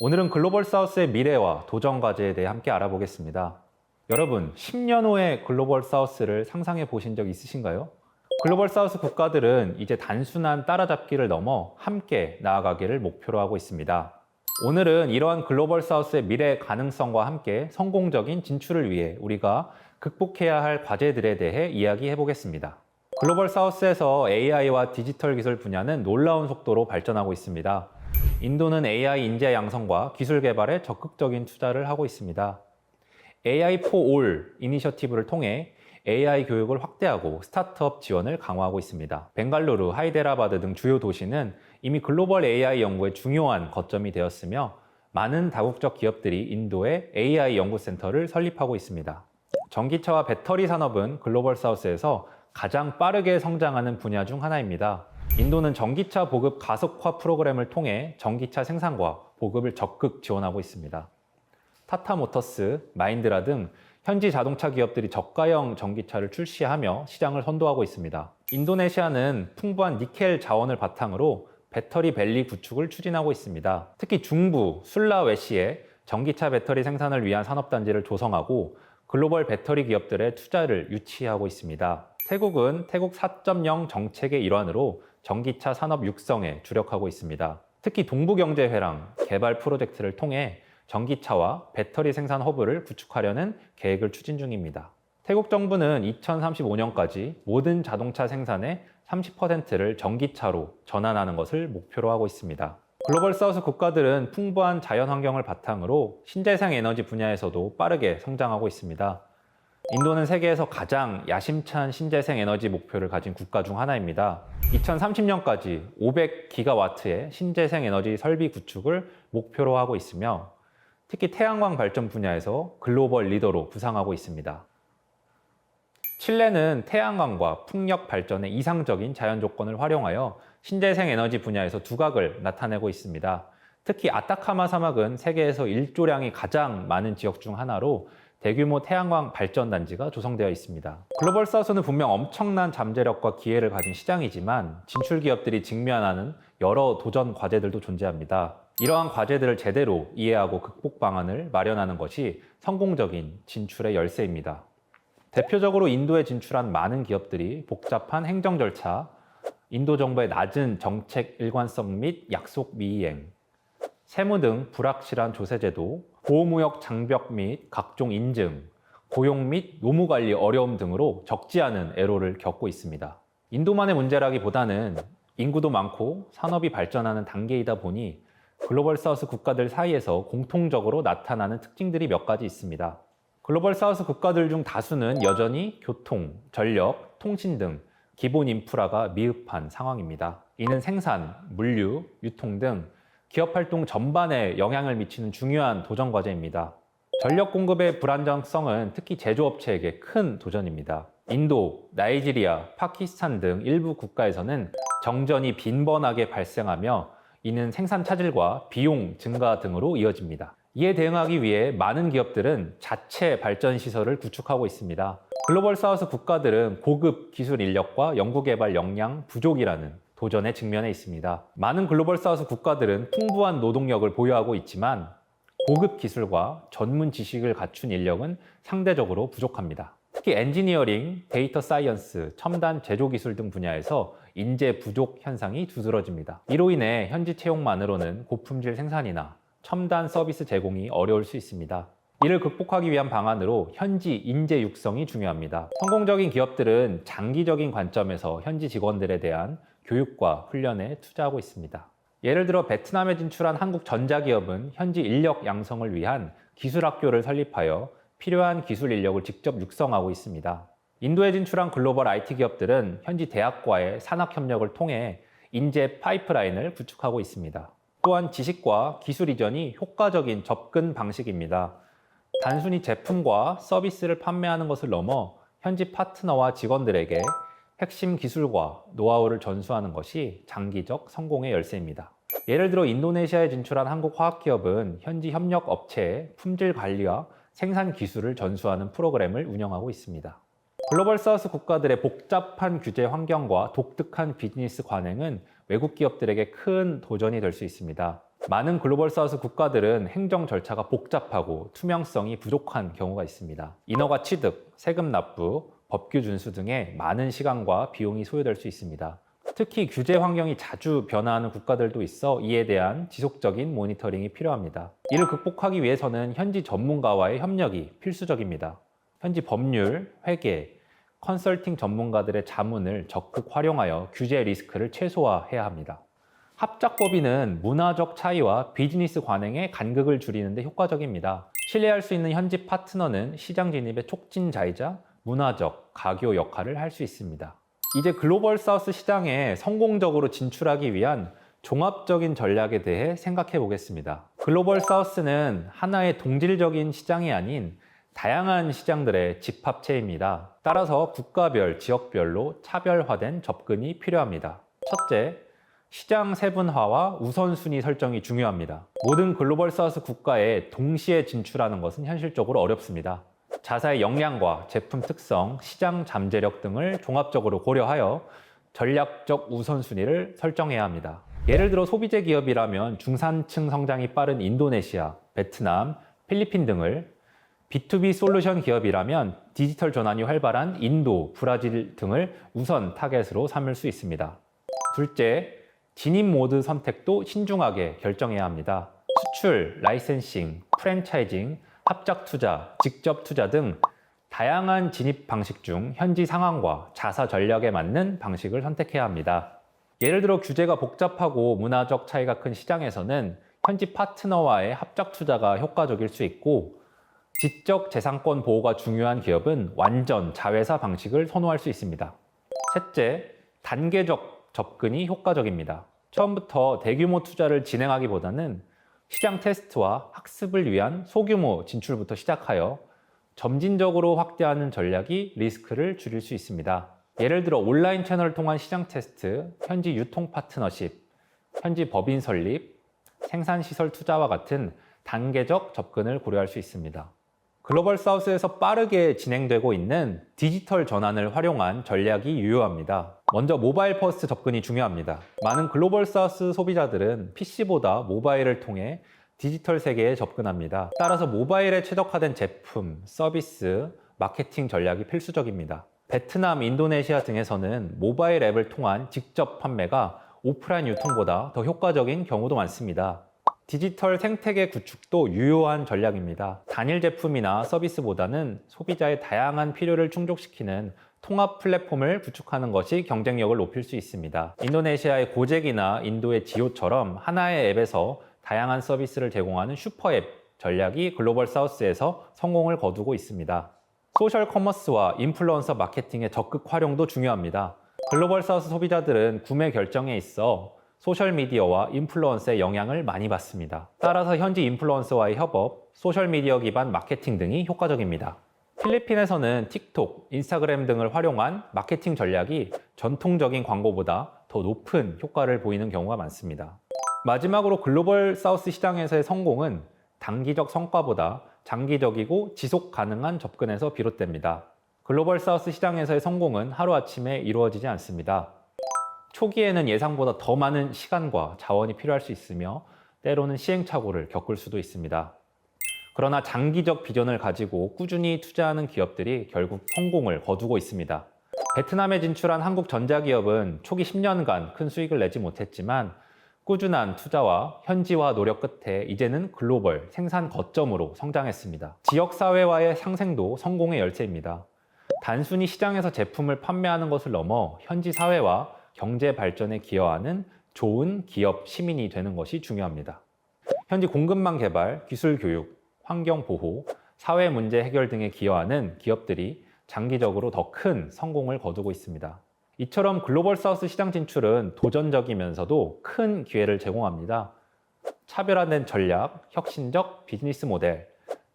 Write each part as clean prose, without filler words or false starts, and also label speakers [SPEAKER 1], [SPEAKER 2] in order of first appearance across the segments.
[SPEAKER 1] 오늘은 글로벌 사우스의 미래와 도전 과제에 대해 함께 알아보겠습니다. 여러분, 10년 후의 글로벌 사우스를 상상해 보신 적 있으신가요? 글로벌 사우스 국가들은 이제 단순한 따라잡기를 넘어 함께 나아가기를 목표로 하고 있습니다. 오늘은 이러한 글로벌 사우스의 미래 가능성과 함께 성공적인 진출을 위해 우리가 극복해야 할 과제들에 대해 이야기해 보겠습니다. 글로벌 사우스에서 AI와 디지털 기술 분야는 놀라운 속도로 발전하고 있습니다. 인도는 AI 인재 양성과 기술 개발에 적극적인 투자를 하고 있습니다. AI for All 이니셔티브를 통해 AI 교육을 확대하고 스타트업 지원을 강화하고 있습니다. 벵갈루루, 하이데라바드 등 주요 도시는 이미 글로벌 AI 연구의 중요한 거점이 되었으며 많은 다국적 기업들이 인도에 AI 연구센터를 설립하고 있습니다. 전기차와 배터리 산업은 글로벌 사우스에서 가장 빠르게 성장하는 분야 중 하나입니다. 인도는 전기차 보급 가속화 프로그램을 통해 전기차 생산과 보급을 적극 지원하고 있습니다. 타타모터스, 마힌드라 등 현지 자동차 기업들이 저가형 전기차를 출시하며 시장을 선도하고 있습니다. 인도네시아는 풍부한 니켈 자원을 바탕으로 배터리 밸리 구축을 추진하고 있습니다. 특히 중부 술라웨시에 전기차 배터리 생산을 위한 산업단지를 조성하고 글로벌 배터리 기업들의 투자를 유치하고 있습니다. 태국은 태국 4.0 정책의 일환으로 전기차 산업 육성에 주력하고 있습니다. 특히 동부경제회랑 개발 프로젝트를 통해 전기차와 배터리 생산 허브를 구축하려는 계획을 추진 중입니다. 태국 정부는 2035년까지 모든 자동차 생산의 30%를 전기차로 전환하는 것을 목표로 하고 있습니다. 글로벌 사우스 국가들은 풍부한 자연 환경을 바탕으로 신재생 에너지 분야에서도 빠르게 성장하고 있습니다. 인도는 세계에서 가장 야심찬 신재생 에너지 목표를 가진 국가 중 하나입니다. 2030년까지 500기가와트의 신재생 에너지 설비 구축을 목표로 하고 있으며 특히 태양광 발전 분야에서 글로벌 리더로 부상하고 있습니다. 칠레는 태양광과 풍력 발전의 이상적인 자연 조건을 활용하여 신재생 에너지 분야에서 두각을 나타내고 있습니다. 특히 아타카마 사막은 세계에서 일조량이 가장 많은 지역 중 하나로 대규모 태양광 발전 단지가 조성되어 있습니다. 글로벌 사우스는 분명 엄청난 잠재력과 기회를 가진 시장이지만 진출 기업들이 직면하는 여러 도전 과제들도 존재합니다. 이러한 과제들을 제대로 이해하고 극복 방안을 마련하는 것이 성공적인 진출의 열쇠입니다. 대표적으로 인도에 진출한 많은 기업들이 복잡한 행정 절차, 인도 정부의 낮은 정책 일관성 및 약속 미이행, 세무 등 불확실한 조세제도, 보호무역 장벽 및 각종 인증, 고용 및 노무 관리 어려움 등으로 적지 않은 애로를 겪고 있습니다. 인도만의 문제라기보다는 인구도 많고 산업이 발전하는 단계이다 보니 글로벌 사우스 국가들 사이에서 공통적으로 나타나는 특징들이 몇 가지 있습니다. 글로벌 사우스 국가들 중 다수는 여전히 교통, 전력, 통신 등 기본 인프라가 미흡한 상황입니다. 이는 생산, 물류, 유통 등 기업 활동 전반에 영향을 미치는 중요한 도전 과제입니다. 전력 공급의 불안정성은 특히 제조업체에게 큰 도전입니다. 인도, 나이지리아, 파키스탄 등 일부 국가에서는 정전이 빈번하게 발생하며 이는 생산 차질과 비용 증가 등으로 이어집니다. 이에 대응하기 위해 많은 기업들은 자체 발전 시설을 구축하고 있습니다. 글로벌 사우스 국가들은 고급 기술 인력과 연구개발 역량 부족이라는 도전에 직면해 있습니다. 많은 글로벌 사우스 국가들은 풍부한 노동력을 보유하고 있지만 고급 기술과 전문 지식을 갖춘 인력은 상대적으로 부족합니다. 특히 엔지니어링, 데이터 사이언스, 첨단 제조 기술 등 분야에서 인재 부족 현상이 두드러집니다. 이로 인해 현지 채용만으로는 고품질 생산이나 첨단 서비스 제공이 어려울 수 있습니다. 이를 극복하기 위한 방안으로 현지 인재 육성이 중요합니다. 성공적인 기업들은 장기적인 관점에서 현지 직원들에 대한 교육과 훈련에 투자하고 있습니다. 예를 들어 베트남에 진출한 한국 전자기업은 현지 인력 양성을 위한 기술학교를 설립하여 필요한 기술 인력을 직접 육성하고 있습니다. 인도에 진출한 글로벌 IT 기업들은 현지 대학과의 산학협력을 통해 인재 파이프라인을 구축하고 있습니다. 또한 지식과 기술 이전이 효과적인 접근 방식입니다. 단순히 제품과 서비스를 판매하는 것을 넘어 현지 파트너와 직원들에게 핵심 기술과 노하우를 전수하는 것이 장기적 성공의 열쇠입니다. 예를 들어 인도네시아에 진출한 한국 화학기업은 현지 협력 업체에 품질 관리와 생산 기술을 전수하는 프로그램을 운영하고 있습니다. 글로벌 사우스 국가들의 복잡한 규제 환경과 독특한 비즈니스 관행은 외국 기업들에게 큰 도전이 될 수 있습니다. 많은 글로벌 사우스 국가들은 행정 절차가 복잡하고 투명성이 부족한 경우가 있습니다. 인허가 취득, 세금 납부, 법규 준수 등의 많은 시간과 비용이 소요될 수 있습니다. 특히 규제 환경이 자주 변화하는 국가들도 있어 이에 대한 지속적인 모니터링이 필요합니다. 이를 극복하기 위해서는 현지 전문가와의 협력이 필수적입니다. 현지 법률, 회계, 컨설팅 전문가들의 자문을 적극 활용하여 규제 리스크를 최소화해야 합니다. 합작법인은 문화적 차이와 비즈니스 관행의 간극을 줄이는 데 효과적입니다. 신뢰할 수 있는 현지 파트너는 시장 진입의 촉진자이자 문화적 가교 역할을 할 수 있습니다. 이제 글로벌 사우스 시장에 성공적으로 진출하기 위한 종합적인 전략에 대해 생각해 보겠습니다. 글로벌 사우스는 하나의 동질적인 시장이 아닌 다양한 시장들의 집합체입니다. 따라서 국가별, 지역별로 차별화된 접근이 필요합니다. 첫째, 시장 세분화와 우선순위 설정이 중요합니다. 모든 글로벌 사우스 국가에 동시에 진출하는 것은 현실적으로 어렵습니다. 자사의 역량과 제품 특성, 시장 잠재력 등을 종합적으로 고려하여 전략적 우선순위를 설정해야 합니다. 예를 들어 소비재 기업이라면 중산층 성장이 빠른 인도네시아, 베트남, 필리핀 등을, B2B 솔루션 기업이라면 디지털 전환이 활발한 인도, 브라질 등을 우선 타겟으로 삼을 수 있습니다. 둘째, 진입 모드 선택도 신중하게 결정해야 합니다. 수출, 라이센싱, 프랜차이징, 합작 투자, 직접 투자 등 다양한 진입 방식 중 현지 상황과 자사 전략에 맞는 방식을 선택해야 합니다. 예를 들어 규제가 복잡하고 문화적 차이가 큰 시장에서는 현지 파트너와의 합작 투자가 효과적일 수 있고, 지적 재산권 보호가 중요한 기업은 완전 자회사 방식을 선호할 수 있습니다. 셋째, 단계적 접근이 효과적입니다. 처음부터 대규모 투자를 진행하기보다는 시장 테스트와 학습을 위한 소규모 진출부터 시작하여 점진적으로 확대하는 전략이 리스크를 줄일 수 있습니다. 예를 들어 온라인 채널을 통한 시장 테스트, 현지 유통 파트너십, 현지 법인 설립, 생산시설 투자와 같은 단계적 접근을 고려할 수 있습니다. 글로벌 사우스에서 빠르게 진행되고 있는 디지털 전환을 활용한 전략이 유효합니다. 먼저 모바일 퍼스트 접근이 중요합니다. 많은 글로벌 사우스 소비자들은 PC보다 모바일을 통해 디지털 세계에 접근합니다. 따라서 모바일에 최적화된 제품, 서비스, 마케팅 전략이 필수적입니다. 베트남, 인도네시아 등에서는 모바일 앱을 통한 직접 판매가 오프라인 유통보다 더 효과적인 경우도 많습니다. 디지털 생태계 구축도 유효한 전략입니다. 단일 제품이나 서비스보다는 소비자의 다양한 필요를 충족시키는 통합 플랫폼을 구축하는 것이 경쟁력을 높일 수 있습니다. 인도네시아의 고젝이나 인도의 지오처럼 하나의 앱에서 다양한 서비스를 제공하는 슈퍼앱 전략이 글로벌 사우스에서 성공을 거두고 있습니다. 소셜 커머스와 인플루언서 마케팅의 적극 활용도 중요합니다. 글로벌 사우스 소비자들은 구매 결정에 있어 소셜미디어와 인플루언서의 영향을 많이 받습니다. 따라서 현지 인플루언서와의 협업, 소셜미디어 기반 마케팅 등이 효과적입니다. 필리핀에서는 틱톡, 인스타그램 등을 활용한 마케팅 전략이 전통적인 광고보다 더 높은 효과를 보이는 경우가 많습니다. 마지막으로 글로벌 사우스 시장에서의 성공은 단기적 성과보다 장기적이고 지속 가능한 접근에서 비롯됩니다. 글로벌 사우스 시장에서의 성공은 하루아침에 이루어지지 않습니다. 초기에는 예상보다 더 많은 시간과 자원이 필요할 수 있으며 때로는 시행착오를 겪을 수도 있습니다. 그러나 장기적 비전을 가지고 꾸준히 투자하는 기업들이 결국 성공을 거두고 있습니다. 베트남에 진출한 한국 전자기업은 초기 10년간 큰 수익을 내지 못했지만 꾸준한 투자와 현지화 노력 끝에 이제는 글로벌 생산 거점으로 성장했습니다. 지역사회와의 상생도 성공의 열쇠입니다. 단순히 시장에서 제품을 판매하는 것을 넘어 현지 사회와 경제 발전에 기여하는 좋은 기업 시민이 되는 것이 중요합니다. 현지 공급망 개발, 기술 교육, 환경 보호, 사회 문제 해결 등에 기여하는 기업들이 장기적으로 더 큰 성공을 거두고 있습니다. 이처럼 글로벌 사우스 시장 진출은 도전적이면서도 큰 기회를 제공합니다. 차별화된 전략, 혁신적 비즈니스 모델,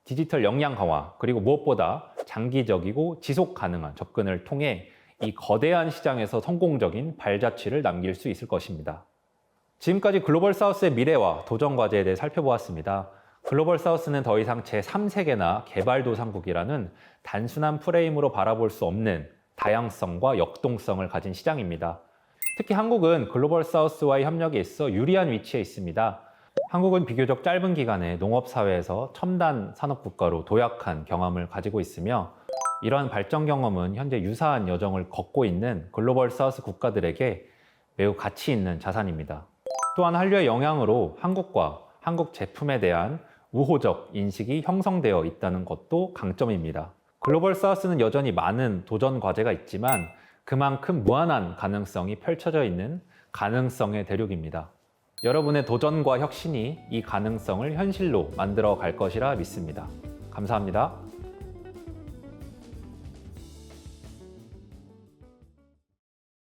[SPEAKER 1] 디지털 역량 강화, 그리고 무엇보다 장기적이고 지속 가능한 접근을 통해 이 거대한 시장에서 성공적인 발자취를 남길 수 있을 것입니다. 지금까지 글로벌 사우스의 미래와 도전 과제에 대해 살펴보았습니다. 글로벌 사우스는 더 이상 제3세계나 개발도상국이라는 단순한 프레임으로 바라볼 수 없는 다양성과 역동성을 가진 시장입니다. 특히 한국은 글로벌 사우스와의 협력에 있어 유리한 위치에 있습니다. 한국은 비교적 짧은 기간에 농업사회에서 첨단 산업국가로 도약한 경험을 가지고 있으며 이러한 발전 경험은 현재 유사한 여정을 걷고 있는 글로벌 사우스 국가들에게 매우 가치 있는 자산입니다. 또한 한류의 영향으로 한국과 한국 제품에 대한 우호적 인식이 형성되어 있다는 것도 강점입니다. 글로벌 사우스는 여전히 많은 도전 과제가 있지만 그만큼 무한한 가능성이 펼쳐져 있는 가능성의 대륙입니다. 여러분의 도전과 혁신이 이 가능성을 현실로 만들어 갈 것이라 믿습니다. 감사합니다.